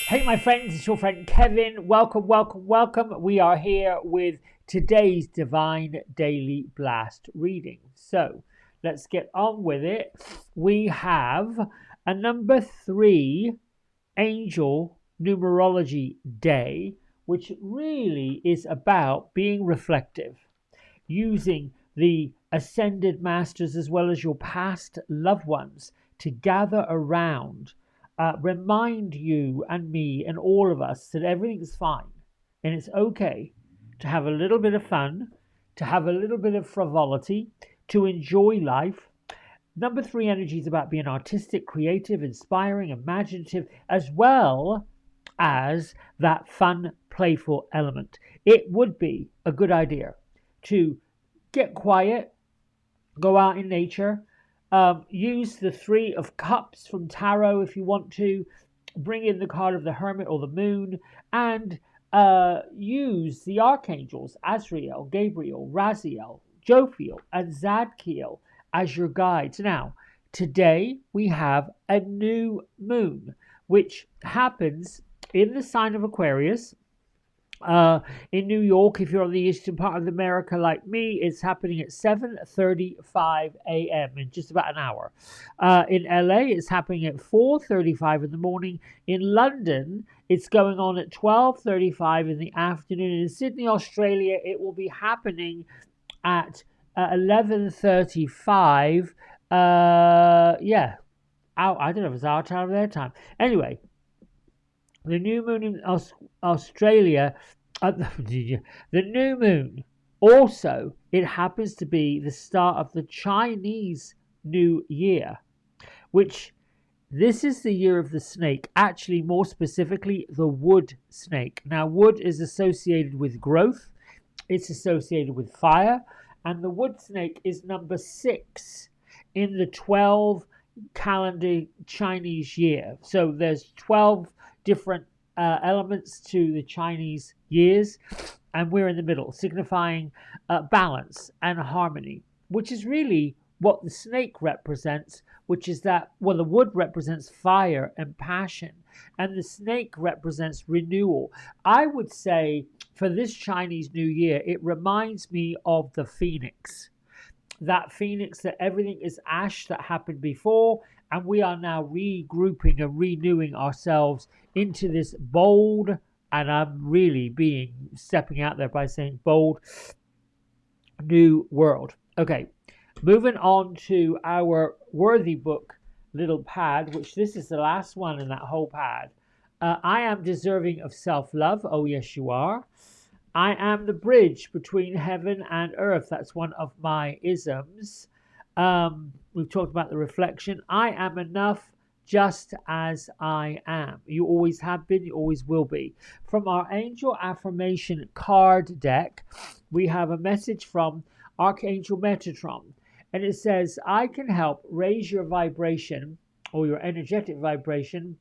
Hey, my friends, it's your friend Kevin. Welcome, welcome, welcome. We are here with today's Divine Daily Blast reading. So let's get on with it. We have a number 3 angel numerology day, which really is about being reflective, using the ascended masters as well as your past loved ones to gather around, remind you and me and all of us that everything's fine and it's okay to have a little bit of fun, to have a little bit of frivolity, to enjoy life. Number 3 energy is about being artistic, creative, inspiring, imaginative, as well as that fun, playful element. It would be a good idea to get quiet, go out in nature, use the 3 of Cups from Tarot if you want to, bring in the card of the Hermit or the Moon, and use the Archangels, Azrael, Gabriel, Raziel, Jophiel, and Zadkiel as your guides. Now, today we have a new moon, which happens in the sign of Aquarius. In New York, if you're on the eastern part of America like me, it's happening at 7:35 a.m. in just about an hour. In LA, it's happening at 4:35 in the morning. In London, it's going on at 12:35 in the afternoon. In Sydney, Australia, it will be happening at 11:35. Yeah, I don't know if it's our time or their time. Anyway, the new moon in Australia, the new moon also, it happens to be the start of the Chinese New Year, which this is the year of the snake, actually more specifically the wood snake. Now, wood is associated with growth, it's associated with fire, and the wood snake is number 6 in the 12 calendar Chinese year. So there's 12 different elements to the Chinese years, and we're in the middle, signifying balance and harmony, which is really what the snake represents, which is that, well, the wood represents fire and passion, and the snake represents renewal. I would say for this Chinese New Year, it reminds me of the phoenix. That phoenix, that everything is ash that happened before, and we are now regrouping and renewing ourselves into this bold, and I'm really stepping out there by saying bold, new world. Okay, moving on to our worthy book little pad, which this is the last one in that whole pad. I am deserving of self-love. Oh, yes, you are. I am the bridge between heaven and earth. That's one of my isms. We've talked about the reflection. I am enough just as I am. You always have been, you always will be. From our Angel Affirmation card deck, we have a message from Archangel Metatron. And it says, I can help raise your vibration or your energetic vibration,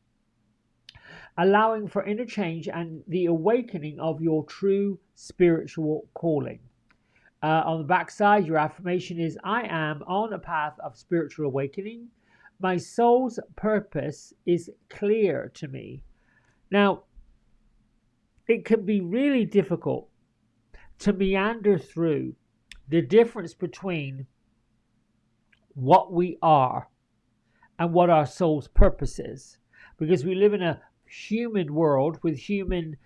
allowing for interchange and the awakening of your true spiritual calling. On the back side, your affirmation is, I am on a path of spiritual awakening. My soul's purpose is clear to me. Now, it can be really difficult to meander through the difference between what we are and what our soul's purpose is, because we live in a human world with human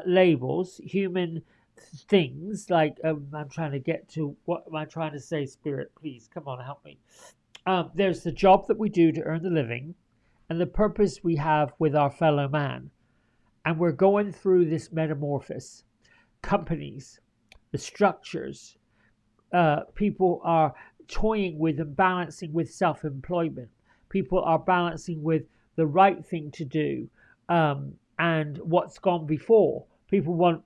labels, human things like I'm trying to get to, what am I trying to say, Spirit? Please come on, help me. There's the job that we do to earn the living and the purpose we have with our fellow man, and we're going through this metamorphosis. Companies, the structures, people are toying with and balancing with self-employment. People are balancing with the right thing to do and what's gone before. People want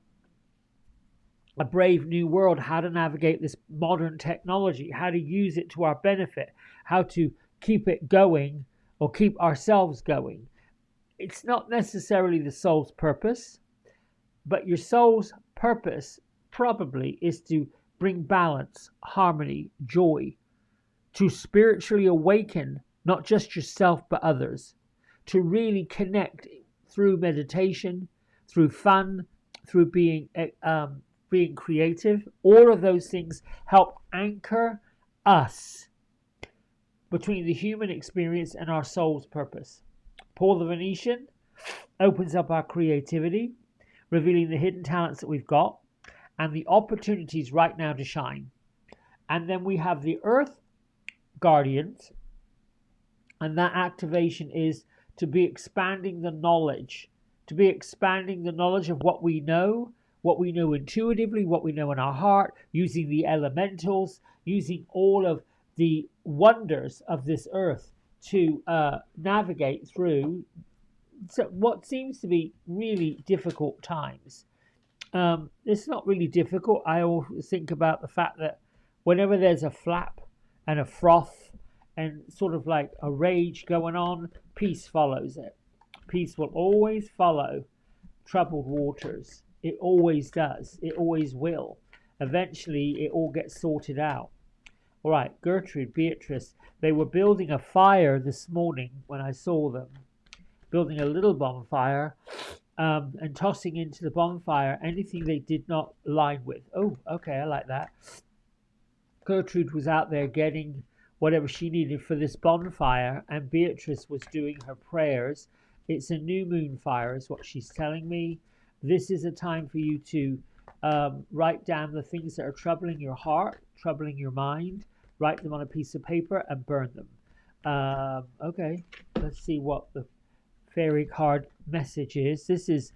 a brave new world, how to navigate this modern technology, how to use it to our benefit, how to keep it going or keep ourselves going. It's not necessarily the soul's purpose, but your soul's purpose probably is to bring balance, harmony, joy, to spiritually awaken not just yourself but others, to really connect through meditation, through fun, through being creative. All of those things help anchor us between the human experience and our soul's purpose. Paul the Venetian opens up our creativity, revealing the hidden talents that we've got and the opportunities right now to shine. And then we have the Earth Guardians, and that activation is to be expanding the knowledge, of what we know intuitively, what we know in our heart, using the elementals, using all of the wonders of this earth to navigate through what seems to be really difficult times. It's not really difficult. I always think about the fact that whenever there's a flap and a froth and sort of like a rage going on, peace follows it. Peace will always follow troubled waters. It always does. It always will. Eventually, it all gets sorted out. All right, Gertrude, Beatrice, they were building a fire this morning when I saw them. Building a little bonfire and tossing into the bonfire anything they did not align with. Oh, okay, I like that. Gertrude was out there getting whatever she needed for this bonfire, and Beatrice was doing her prayers. It's a new moon fire, is what she's telling me. This is a time for you to write down the things that are troubling your heart, troubling your mind. Write them on a piece of paper and burn them. Okay, let's see what the fairy card message is. This is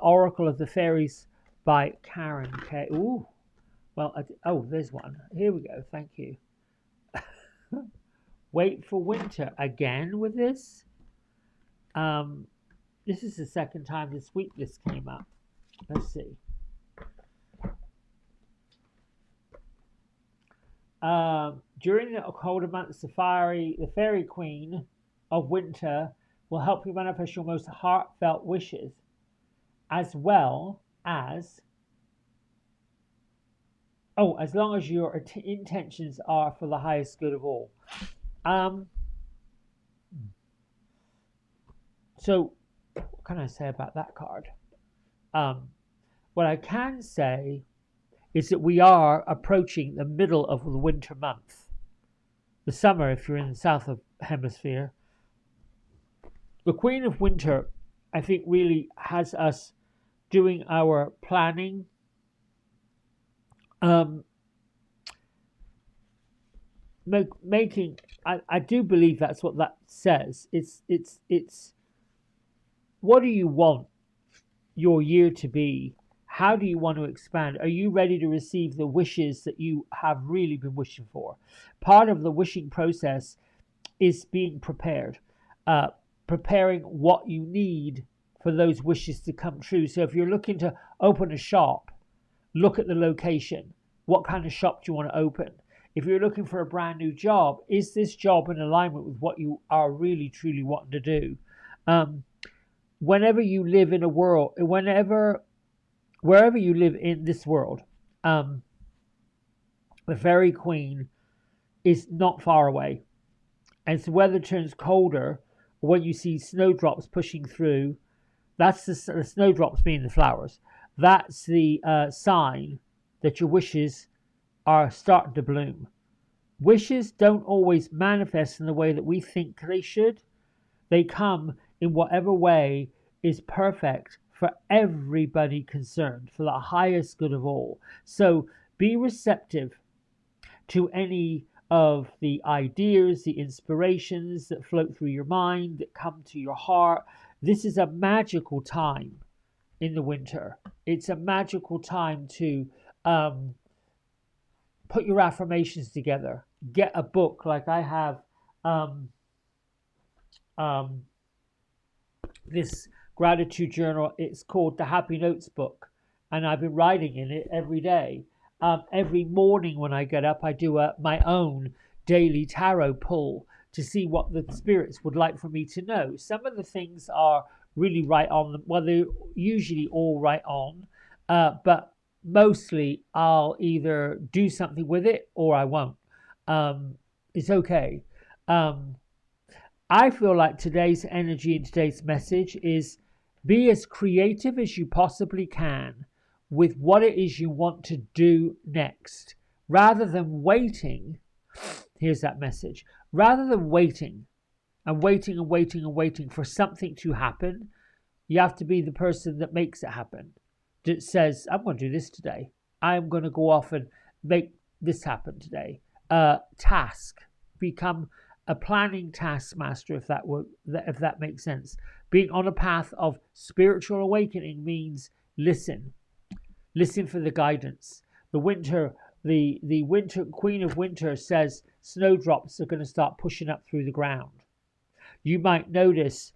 Oracle of the Fairies by Karen K. Ooh, well, there's one. Here we go. Thank you. Wait for winter again with this. This is the second time this week this came up. Let's see. During the colder months, the fairy queen of winter will help you manifest your most heartfelt wishes, as well as as long as your intentions are for the highest good of all. So what can I say about that card? What I can say is that we are approaching the middle of the winter month. The summer, if you're in the south of hemisphere. The Queen of Winter, I think, really has us doing our planning. I do believe that's what that says. It's what do you want your year to be? How do you want to expand? Are you ready to receive the wishes that you have really been wishing for? Part of the wishing process is being prepared, preparing what you need for those wishes to come true. So if you're looking to open a shop, look at the location. What kind of shop do you want to open? If you're looking for a brand new job, is this job in alignment with what you are really, truly wanting to do? Whenever you live in a world, wherever you live in this world, the Fairy Queen is not far away. As the weather turns colder, when you see snowdrops pushing through, that's the snowdrops being the flowers. That's the sign that your wishes are starting to bloom. Wishes don't always manifest in the way that we think they should. They come in whatever way is perfect for everybody concerned, for the highest good of all. So be receptive to any of the ideas, the inspirations that float through your mind, that come to your heart. This is a magical time in the winter. It's a magical time to put your affirmations together. Get a book like I have this gratitude journal. It's called the Happy Notes book, and I've been writing in it every day. Every morning when I get up, I do my own daily tarot pull to see what the spirits would like for me to know. Some of the things are really right on. Well, they're usually all right on, but mostly I'll either do something with it or I won't. It's okay. I feel like today's energy and today's message is be as creative as you possibly can with what it is you want to do next rather than waiting. Here's that message. Rather than waiting and waiting and waiting and waiting for something to happen, you have to be the person that makes it happen. That says, I'm going to do this today. I'm going to go off and make this happen today. Task. Become a planning taskmaster, if that makes sense. Being on a path of spiritual awakening means listen. Listen for the guidance. The winter queen of winter says snowdrops are going to start pushing up through the ground. You might notice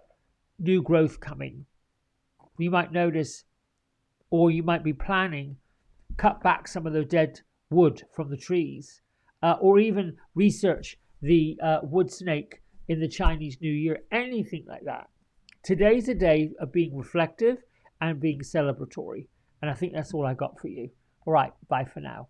new growth coming. You might notice, or you might be planning, cut back some of the dead wood from the trees, or even research the wood snake in the Chinese New Year, anything like that. Today's a day of being reflective and being celebratory. And I think that's all I got for you. All right, bye for now.